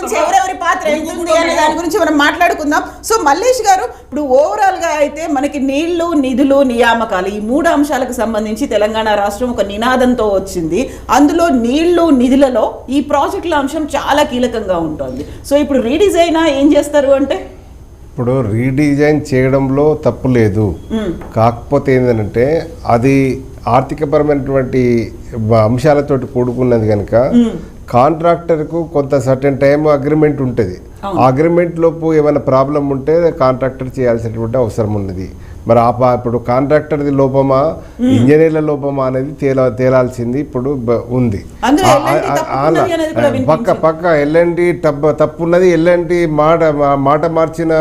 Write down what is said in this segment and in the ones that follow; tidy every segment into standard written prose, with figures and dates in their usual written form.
సంబంధించి ఎవరెవరి పాత్ర ఉంటుంది అనే దాని గురించి మనం మాట్లాడుకుందాం. సో మల్లేష్ గారు, ఇప్పుడు ఓవరాల్ గా అయితే మనకి నీళ్లు, నిధులు, నియామకాలు ఈ 3 అంశాలకు సంబంధించి తెలంగాణ రాష్ట్రం ఒక నినాదంతో వచ్చింది. అందులో నీళ్లు, నిధులలో ఈ ప్రాజెక్టుల అంశం చాలా కీలకంగా ఉంటుంది. సో ఇప్పుడు రీడిజైన్ ఏం చేస్తారు అంటే, ఇప్పుడు రీడిజైన్ చేయడంలో తప్పు లేదు, కాకపోతే ఏంటంటే అది ఆర్థికపరమైనటువంటి అంశాలతోటి కూడుకున్నది కనుక కాంట్రాక్టర్కు కొంత సర్టెన్ టైం అగ్రిమెంట్ ఉంటుంది. ఆ అగ్రిమెంట్ లోపు ఏమైనా ప్రాబ్లం ఉంటే కాంట్రాక్టర్ చేయాల్సినటువంటి అవసరం ఉన్నది. మరి ఇప్పుడు కాంట్రాక్టర్ది లోపమా, ఇంజనీర్ల లోపమా అనేది తేలాల్సింది ఇప్పుడు ఉంది. పక్క ఎల్ఎన్టీ తప్పున్నది. ఎల్ఎన్టీ మాట మార్చిన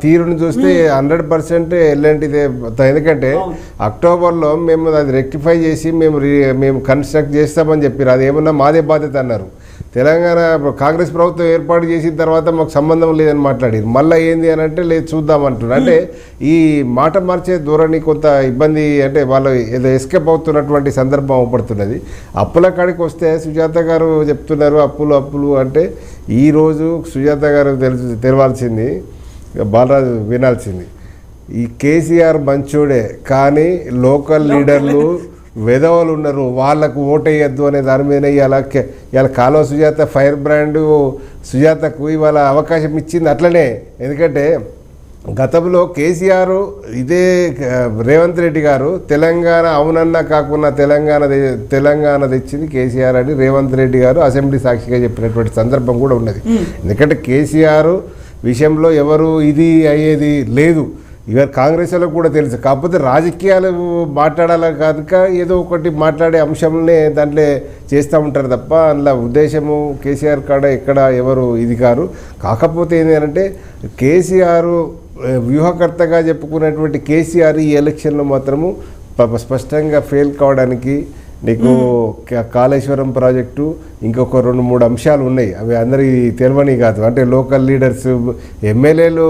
తీరుని చూస్తే 100% ఎల్ఎన్టీదే. ఎందుకంటే అక్టోబర్లో మేము అది రెక్టిఫై చేసి మేము కన్స్ట్రక్ట్ చేస్తామని చెప్పారు. అది ఏమన్నా మాదే బాధ్యత అన్నారు. తెలంగాణ కాంగ్రెస్ ప్రభుత్వం ఏర్పాటు చేసిన తర్వాత మాకు సంబంధం లేదని మాట్లాడారు. మళ్ళీ ఏంది అని అంటే లేదు చూద్దామంటున్నారు. అంటే ఈ మాట మార్చే ధోరణి కొంత ఇబ్బంది, అంటే వాళ్ళు ఏదో ఎస్కేప్ అవుతున్నటువంటి సందర్భం అవపడుతున్నది. అప్పుల కాడికి వస్తే సుజాత గారు చెప్తున్నారు అప్పులు అంటే ఈరోజు సుజాత గారు తెలవాల్సింది, బాలరాజు వినాల్సింది, ఈ కేసీఆర్ మంచోడే కానీ లోకల్ లీడర్లు వెధవలు ఉన్నారు, వాళ్ళకు ఓటేయద్దు అనే దాని మీద ఇవాళ కాలువ సుజాత ఫైర్ బ్రాండ్ సుజాతకు ఇవాళ అవకాశం ఇచ్చింది అట్లనే. ఎందుకంటే గతంలో కేసీఆర్ ఇదే రేవంత్ రెడ్డి గారు తెలంగాణ అవునన్నా కాకుండా తెలంగాణ తెచ్చింది కేసీఆర్ అని రేవంత్ రెడ్డి గారు అసెంబ్లీ సాక్షిగా చెప్పినటువంటి సందర్భం కూడా ఉన్నది. ఎందుకంటే కేసీఆర్ విషయంలో ఎవరు ఇది అయ్యేది లేదు. ఇవాళ కాంగ్రెస్ వాళ్ళకు కూడా తెలుసు. కాకపోతే రాజకీయాలు మాట్లాడాలి కనుక ఏదో ఒకటి మాట్లాడే అంశంనే దాంట్లో చేస్తూ ఉంటారు తప్ప అందులో ఉద్దేశము కేసీఆర్ కాడ ఎక్కడ ఎవరు ఇది కారు. కాకపోతే ఏంటంటే కేసీఆర్ వ్యూహకర్తగా చెప్పుకున్నటువంటి కేసీఆర్ ఈ ఎలక్షన్లో మాత్రము స్పష్టంగా ఫెయిల్ కావడానికి నీకు కాళేశ్వరం ప్రాజెక్టు ఇంకొక 2-3 అంశాలు ఉన్నాయి. అవి అందరికీ తెలియని కాదు. అంటే లోకల్ లీడర్స్ ఎమ్మెల్యేలు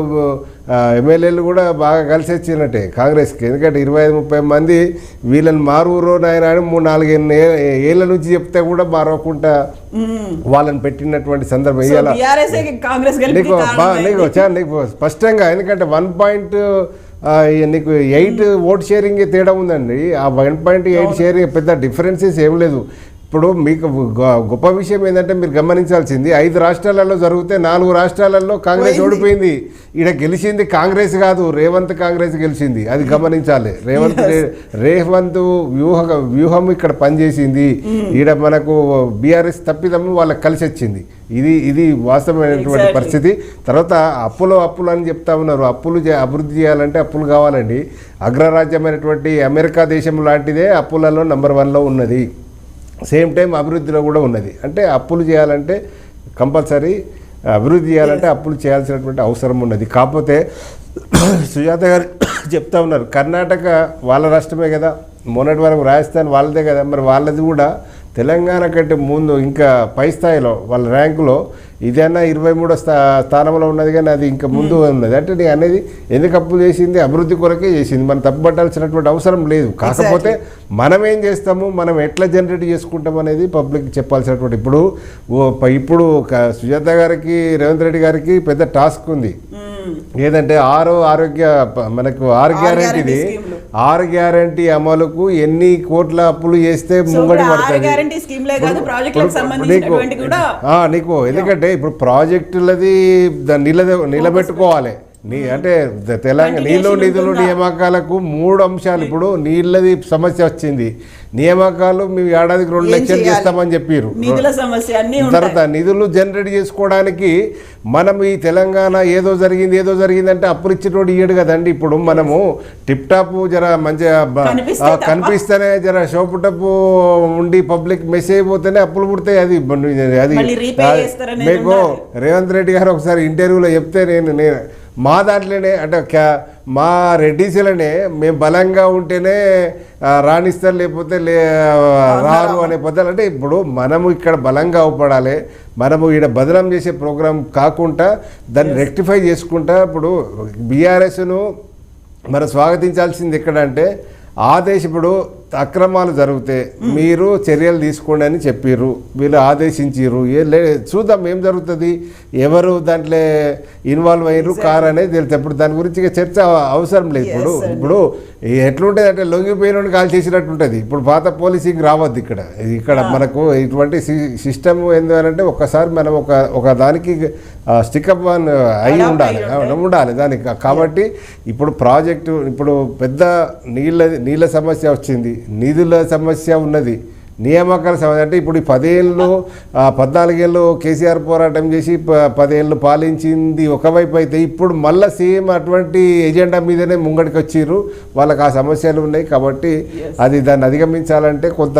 కూడా బాగా కలిసి వచ్చినట్టే కాంగ్రెస్కి. ఎందుకంటే 25-30 మంది వీళ్ళని మారురో నాయన అని 3-4 ఏళ్ళ నుంచి చెప్తే కూడా మారవకుండా వాళ్ళని పెట్టినటువంటి సందర్భం నీకు స్పష్టంగా. ఎందుకంటే 1. నీకు 8 ఓట్ షేరింగ్ తేడా ఉందండి. ఆ 1.8 షేరింగ్ పెద్ద డిఫరెన్సెస్ ఏం లేదు. ఇప్పుడు మీకు గొప్ప విషయం ఏంటంటే మీరు గమనించాల్సింది 5 రాష్ట్రాలలో జరిగితే 4 రాష్ట్రాలలో కాంగ్రెస్ ఓడిపోయింది. ఈడ గెలిచింది కాంగ్రెస్ కాదు, రేవంత్ కాంగ్రెస్ గెలిచింది. అది గమనించాలి. రేవంత్ వ్యూహం ఇక్కడ పనిచేసింది. ఈడ మనకు బీఆర్ఎస్ తప్పిదము వాళ్ళకి కలిసి వచ్చింది. ఇది వాస్తవమైనటువంటి పరిస్థితి. తర్వాత అప్పులు అని చెప్తా ఉన్నారు. అభివృద్ధి చేయాలంటే అప్పులు కావాలండి. అగ్రరాజ్యమైనటువంటి అమెరికా దేశం లాంటిదే అప్పులలో నెంబర్ 1లో ఉన్నది. సేమ్ టైం అభివృద్ధిలో కూడా ఉన్నది. అంటే అప్పులు చేయాలంటే కంపల్సరీ అభివృద్ధి చేయాలంటే అప్పులు చేయాల్సినటువంటి అవసరం ఉన్నది. కాకపోతే సుజాత గారు చెప్తా ఉన్నారు కర్ణాటక వాళ్ళ రాష్ట్రమే కదా, మొన్నటి వరకు రాజస్థాన్ వాళ్ళదే కదా, మరి వాళ్ళది కూడా తెలంగాణ కంటే ముందు ఇంకా పై స్థాయిలో వాళ్ళ ర్యాంకులో ఇదైనా 23వ స్థానంలో ఉన్నది, కానీ అది ఇంకా ముందు ఉన్నది. అంటే నేను అనేది ఎందుకు అప్పులు చేసింది, అభివృద్ధి కొరకే చేసింది. మనం తప్పుపట్టాల్సినటువంటి అవసరం లేదు. కాకపోతే మనం ఏం చేస్తాము, మనం ఎట్లా జనరేట్ చేసుకుంటాం అనేది పబ్లిక్ చెప్పాల్సినటువంటి. ఇప్పుడు సుజాత గారికి రేవంత్ రెడ్డి గారికి పెద్ద టాస్క్ ఉంది. ఏదంటే మనకు 6 గ్యారెంటీది 6 గ్యారెంటీ అమలుకు ఎన్ని కోట్ల అప్పులు చేస్తే ముంగడి పడుతుంది నీకు. ఎందుకంటే ఇప్పుడు ప్రాజెక్టులది నిలబెట్టుకోవాలి. అంటే తెలంగాణ నిధులు నియామకాలకు 3 అంశాలు. ఇప్పుడు నీళ్ళది సమస్య వచ్చింది, నియామకాలు మేము ఏడాదికి 2 లక్షలు చేస్తామని చెప్పారు. తర్వాత నిధులు జనరేట్ చేసుకోవడానికి మనం ఈ తెలంగాణ ఏదో జరిగింది అంటే అప్పులు ఇచ్చేటోడు ఇయ్యడు కదండి. ఇప్పుడు మనము టిప్ టాప్ జర మంచిగా కనిపిస్తేనే జర షోపుటప్పు ఉండి పబ్లిక్ మెసేజ్ పోతేనే అప్పులు పుడతాయి. అది మీకు రేవంత్ రెడ్డి గారు ఒకసారి ఇంటర్వ్యూలో చెప్తే నేను మా దాంట్లోనే అంటే మా రెడ్డిస్లోనే మేము బలంగా ఉంటేనే రాణిస్తారు, లేకపోతే రారు అనే పదాలు. అంటే ఇప్పుడు మనము ఇక్కడ బలంగా అవపడాలి, మనము ఇక్కడ బదనాం చేసే ప్రోగ్రాం కాకుండా దాన్ని రెక్టిఫై చేసుకుంటా. ఇప్పుడు బీఆర్ఎస్ను మనం స్వాగతించాల్సింది ఎక్కడంటే ఇప్పుడు అక్రమాలు జరిగితే మీరు చర్యలు తీసుకోండి అని చెప్పిర్రు, వీళ్ళు ఆదేశించారు. చూద్దాం ఏం జరుగుతుంది, ఎవరు దాంట్లో ఇన్వాల్వ్ అయ్యారు కారు అనేది తెలుసు. ఇప్పుడు దాని గురించి ఇక చర్చ అవసరం లేదు. ఇప్పుడు ఎట్లుంటుంది అంటే లొంగిపోయిన కాల్ చేసినట్టు ఉంటుంది. ఇప్పుడు పాత పోలీసింగ్ రావద్దు ఇక్కడ మనకు ఇటువంటి సిస్టమ్ ఏంటంటే ఒక్కసారి మనం ఒక దానికి స్టికప్ అయి ఉండాలి దానికి. కాబట్టి ఇప్పుడు ప్రాజెక్టు ఇప్పుడు పెద్ద నీళ్ళ సమస్య వచ్చింది, నిధుల సమస్య ఉన్నది, నియామకాల సమస్య. అంటే ఇప్పుడు 14 ఏళ్ళు కేసీఆర్ పోరాటం చేసి 10 ఏళ్ళు పాలించింది ఒకవైపు అయితే, ఇప్పుడు మళ్ళీ సేమ్ అటువంటి ఎజెండా మీదనే ముంగడికి వచ్చిర్రు. వాళ్ళకి ఆ సమస్యలు ఉన్నాయి. కాబట్టి దాన్ని అధిగమించాలంటే కొంత